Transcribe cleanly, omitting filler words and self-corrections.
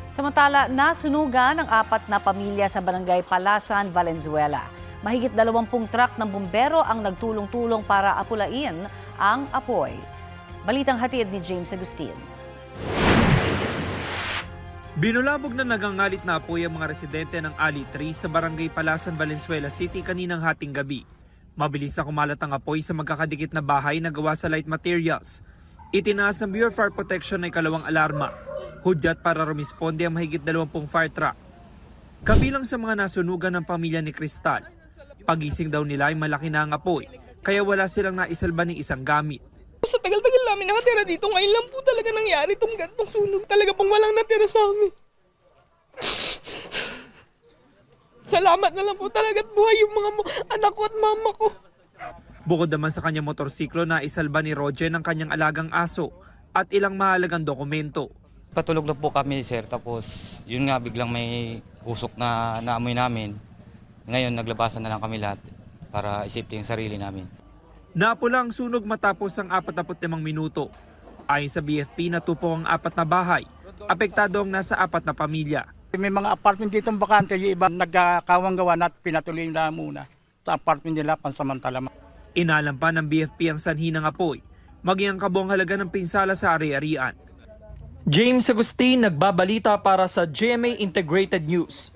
Samantala, nasunugan ang 4 na pamilya sa barangay Palasan, Valenzuela. Mahigit 20 truck ng bumbero ang nagtulong-tulong para apulain ang apoy. Balitang hatid ni James Agustin. Binulabog na nagangalit na apoy ang mga residente ng Ali 3 sa barangay Palasan, Valenzuela City kaninang hating gabi. Mabilis na kumalat ang apoy sa magkakadikit na bahay na gawa sa light materials. Itinaas ng Bureau of Fire Protection ay kalawang alarma. Hudyat para rumisponde ang mahigit 20 fire truck. Kabilang sa mga nasunugan ng pamilya ni Cristal. Pagising daw nila ay malaki na ang apoy, kaya wala silang naisalba ng isang gamit. Sa tagal-tagal namin nakatira dito, ngayon lang po talaga nangyari itong gantong sunog. Talaga pong walang natira sa amin. Salamat na lang po talaga at buhay yung mga anak ko at mama ko. Bukod naman sa kanyang motorsiklo na isalba ni Roger ng kanyang alagang aso at ilang mahalagang dokumento. Patulog na po kami, sir, tapos yun nga biglang may usok na naamoy namin. Ngayon naglabasan na lang kami lahat para isipin yung sarili namin. Napula ang sunog matapos ang 45 minuto. Ayon sa BFP, natupok ang 4 na bahay. Apektado ang nasa 4 na pamilya. May mga apartment dito bakante, yung iba nagkakawang-gawa na pinatuloy na muna sa apartment nila pansamantala. Inalam pa ng BFP ang sanhi ng apoy, maging ang kabuang halaga ng pinsala sa ari-arian. James Agustin, nagbabalita para sa GMA Integrated News.